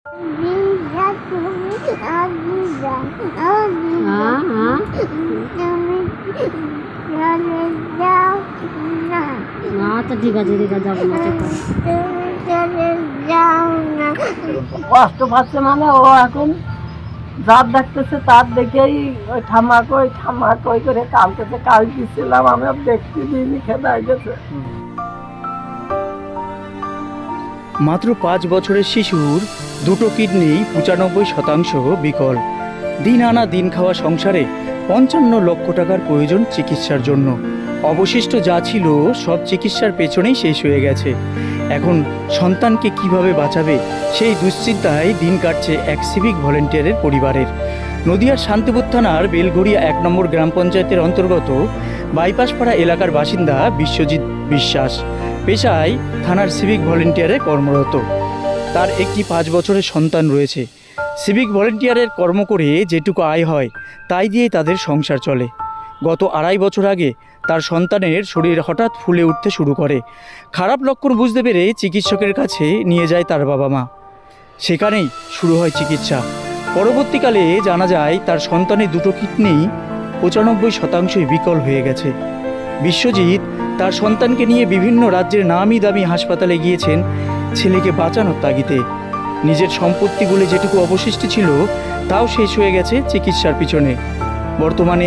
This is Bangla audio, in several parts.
আচ্ছা ঠিক আছে যাবো না। কষ্ট পাচ্ছে মানে ও এখন যার দেখতেছে তার দেখেই ওই ঠাম্মা কই করে কালকেছে, কাল দিচ্ছিলাম আমি দেখতে দিইনি, খেদাই গেছে। মাত্র 5 বছরের শিশুর দুটো কিডনি 95% বিকল। দিন আনা দিন খাওয়া সংসারে 55 লক্ষ টাকার প্রয়োজন চিকিৎসার জন্য। অবশিষ্ট যা ছিল সব চিকিৎসার পেছনেই শেষ হয়ে গেছে। এখন সন্তানকে কিভাবে বাঁচাবে সেই দুশ্চিন্তায় দিন কাটছে এক সিভিক ভলেন্টিয়ারের পরিবারের। নদিয়ার শান্তিপুর থানার বেলঘড়িয়া 1 নম্বর গ্রাম পঞ্চায়েতের অন্তর্গত বাইপাসপাড়া এলাকার বাসিন্দা বিশ্বজিৎ বিশ্বাস পেশায় থানার সিভিক ভলেন্টিয়ারে কর্মরত। তার একটি 5 বছরের সন্তান রয়েছে। সিভিক ভলেন্টিয়ারের কর্ম করে যেটুকু আয় হয় তাই দিয়েই তাদের সংসার চলে। গত 2.5 বছর আগে তার সন্তানের শরীর হঠাৎ ফুলে উঠতে শুরু করে। খারাপ লক্ষণ বুঝতে পেরে চিকিৎসকের কাছে নিয়ে যায় তার বাবা মা। সেখানেই শুরু হয় চিকিৎসা। পরবর্তীকালে জানা যায় তার সন্তানের দুটো কিডনি 95% বিকল হয়ে গেছে। বিশ্বজিৎ তার সন্তানকে নিয়ে বিভিন্ন রাজ্যের নামি দামি হাসপাতালে গিয়েছেন ছেলেকে বাঁচানোর তাগিদে। নিজের সম্পত্তিগুলো যেটুকু অবশিষ্ট ছিল তাও শেষ হয়ে গেছে চিকিৎসার পিছনে। বর্তমানে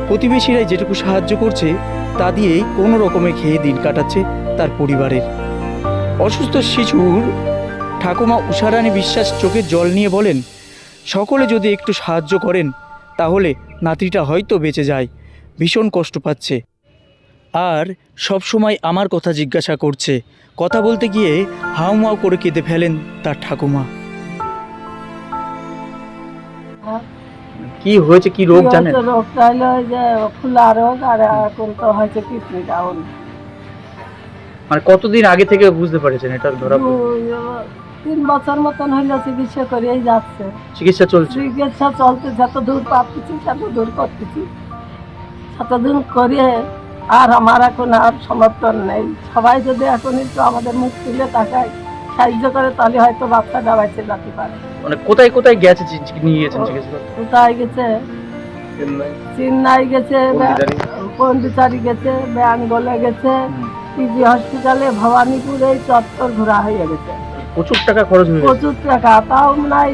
প্রতিবেশীরাই যেটুকু সাহায্য করছে তা দিয়েই কোনো রকমে খেয়ে দিন কাটাচ্ছে তার পরিবারের। অসুস্থ শিশুর ঠাকুমা উষারানী বিশ্বাস চোখের জল নিয়ে বলেন, সকলে যদি একটু সাহায্য করেন তাহলে নাতিটা হয়তো বেঁচে যায়। ভীষণ কষ্ট পাচ্ছে আর সব সময় আমার কথা জিজ্ঞাসা করছে। কথা বলতে গিয়ে হাউমাউ করে কেঁদে ফেলেন তার ঠাকুমা। কি হয়েছে, কি রোগ জানেন? রোগটা হলো যে ফুলা রোগ, আর এখন তো হয়েছে কিডনি ডাউন। মানে কতদিন আগে থেকে বুঝতে পারছেন এটা ধরা? 3 বছর মতন হইলো চিকিৎসা করেই যাচ্ছে। চিকিৎসা চলছে? চিকিৎসা চলতে যত দূর পাচ্ছি তত দূর করতেছি, তত দূর করিয়ে আর আমার এখন আর সমর্থন নেই। সবাই যদি এখন একটু আমাদের মুখ তুলে তাকায় সাহায্য করে তাহলে হয়তো বাচ্চাটা বেঁচে যেতে পারে। মানে কোথায় কোথায় গেছে নিয়ে গেছেন চিকিৎসা? কোথায় গেছে? চেন্নাই গেছে, পন্ডিচারি গেছে, বেঙ্গলে গেছে, পিজি হসপিটালে, ভবানীপুর, এই চত্বর ঘোরা হয়ে গেছে। প্রচুর টাকা খরচ হয়ে গেছে। প্রচুর টাকা, তাও নাই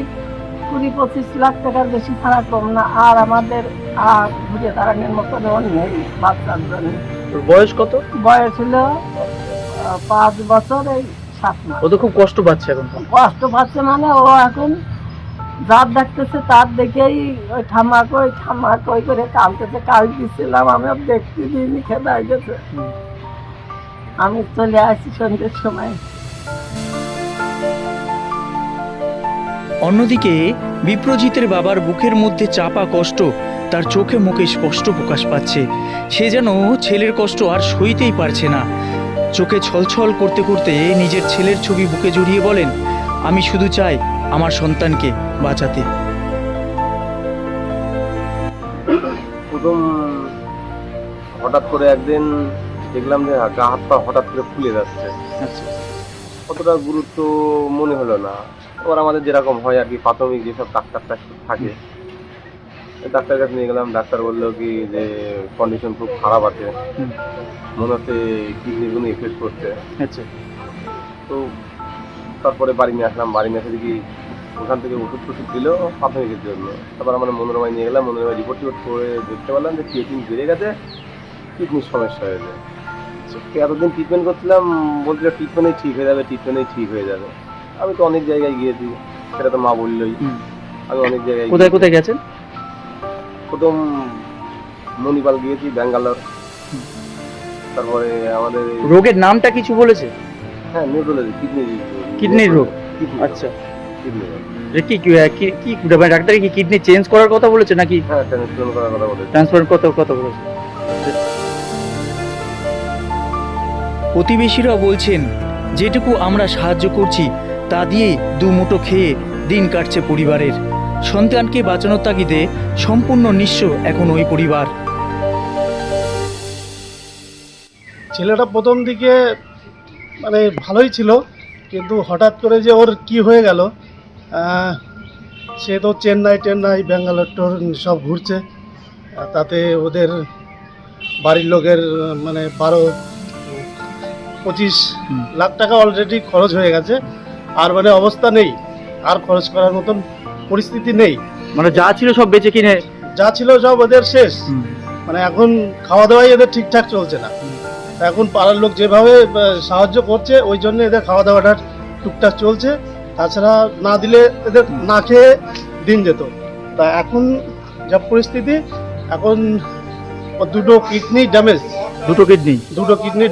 20-25 লাখ টাকার বেশি ছাড়া কম না। আর আমাদের আর ঘুরে দাঁড়ানোর মতন নেই বাচ্চার জন্য। বয়স কত? বয়স হলো 5 বছর 7 মাস। ও তো খুব কষ্ট পাচ্ছে এখন। কষ্ট পাচ্ছে মানে ও এখন যার দেখতেছে তার দেখেই ওই ঠাম্মা কই করে কালকেছে, কাল দিচ্ছিলাম আমি দেখতে দিইনি, খেদাই গেছে। আমি চলে আসি সন্ধ্যের সময়। অন্যদিকে বিপ্রজিতের বাবার বুকের মধ্যে চাপা কষ্ট তার চোখে মুখে স্পষ্ট প্রকাশ পাচ্ছে। সে যেন ছেলের কষ্ট আর সইতেই পারছে না। চোখে ছলছল করতে করতে নিজের ছেলের ছবি বুকে জড়িয়ে বলেন, আমি শুধু চাই আমার সন্তানকে বাঁচাতে। প্রথম হঠাৎ করে একদিন দেখলাম যে গা হাত পা হঠাৎ করে ফুলে যাচ্ছে। আচ্ছা, অতটা গুরুত্ব মনে হলো না। এবার আমাদের যেরকম হয় আর কি, প্রাথমিক যেসব ডাক্তার থাকে, ডাক্তারের কাছে নিয়ে গেলাম। ডাক্তার বললো কি যে কন্ডিশন খুব খারাপ আছে, মনে হচ্ছে কিডনিগুলো এফেক্ট করছে। আচ্ছা। তো তারপরে বাড়ি নিয়ে আসলাম। বাড়ি নিয়ে এসে দেখি ওখান থেকে ওষুধ টষুধ দিল প্রাথমিকের জন্য। তারপর আমরা মনোরমায় নিয়ে গেলাম। মনোরমায় রিপোর্ট করে দেখতে পারলাম যে ক্রিয়েটিন বেড়ে গেছে, কিডনির সমস্যা হয়েছে। এতদিন ট্রিটমেন্ট করছিলাম, বলছিল ট্রিটমেন্টেই ঠিক হয়ে যাবে, ট্রিটমেন্টেই ঠিক হয়ে যাবে। আমি তো অনেক জায়গায় গিয়েছি, সেটা তো মা বললোই। আমি অনেক জায়গায় কোথায় কোথায় গেছেন? প্রথম মণিপাল গিয়েছি, ব্যাঙ্গালোর। তারপরে আমাদের রোগের নামটা কিছু বলেছে? হ্যাঁ, নিউরোলজি, কিডনির রোগ। আচ্ছা, কিডনি রোগ। কি কি ডাক্তার কি কিডনি চেঞ্জ করার কথা বলেছে নাকি? হ্যাঁ, ট্রান্সপ্লান্ট করার কথা বলেছে। ট্রান্সপ্লান্ট কথা বলেছে। প্রতিবেশীরা বলছেন, যেটুকু আমরা সাহায্য করছি তা দিয়ে দুমুঠো খেয়ে দিন কাটছে পরিবারের। সন্তানকে বাঁচানোর তাগিদে সম্পূর্ণ নিঃস্ব এখন ওই পরিবার। ছেলেটা প্রথম দিকে মানে ভালোই ছিল, কিন্তু হঠাৎ করে যে ওর কি হয়ে গেল সে তো চেন্নাই ব্যাঙ্গালোর টোর সব ঘুরছে, তাতে ওদের বাড়ির লোকের মানে 12-25 লাখ টাকা অলরেডি খরচ হয়ে গেছে। আর মানে অবস্থা নেই, আর খরচ করার মতন পরিস্থিতি নেই। মানে যা ছিল সব বেচে কিনে যা ছিল সব ওদের শেষ। মানে এখন খাওয়া দাওয়াই এদের ঠিকঠাক চলছে না। এখন পাড়ার লোক যেভাবে সাহায্য করছে ওই জন্য এদের খাওয়া দাওয়াটা টুকটাক চলছে, তাছাড়া না দিলে এদের না খেয়ে দিন যেত। তা এখন যা পরিস্থিতি, এখন দুটো কিডনি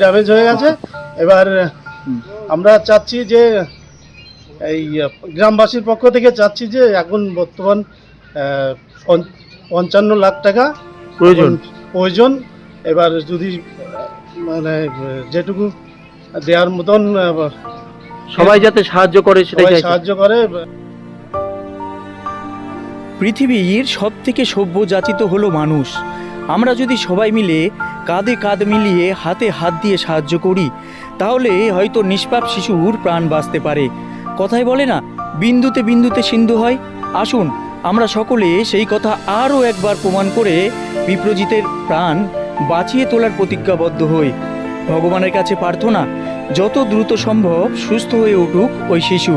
ড্যামেজ হয়ে গেছে। এবার আমরা চাচ্ছি যে এই গ্রামবাসীর পক্ষ থেকে চাচ্ছি যে এখন বর্তমান 55 লাখ টাকা প্রয়োজন। এবার যদি মানে যেটুকু দেওয়ার মতন সবাই যাতে সাহায্য করে সেটাই সাহায্য করে। পৃথিবীর সব থেকে সভ্য জাতি তো হলো মানুষ। আমরা যদি সবাই মিলে কাঁধে কাঁধ মিলিয়ে হাতে হাত দিয়ে সাহায্য করি, তাহলে হয়তো নিষ্পাপ শিশুর প্রাণ বাঁচতে পারে। কথায় বলে না, বিন্দুতে বিন্দুতে সিন্ধু হয়। আসুন আমরা সকলে সেই কথা আরও একবার প্রমাণ করে বিপ্রজিতের প্রাণ বাঁচিয়ে তোলার প্রতিজ্ঞাবদ্ধ হই। ভগবানের কাছে প্রার্থনা, যত দ্রুত সম্ভব সুস্থ হয়ে উঠুক ওই শিশু।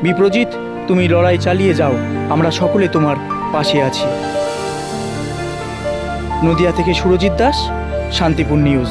বিপ্রজিৎ, তুমি লড়াই চালিয়ে যাও, আমরা সকলে তোমার পাশে আছি। নদিয়া থেকে সুরজিৎ দাস, শান্তিপুর নিউজ।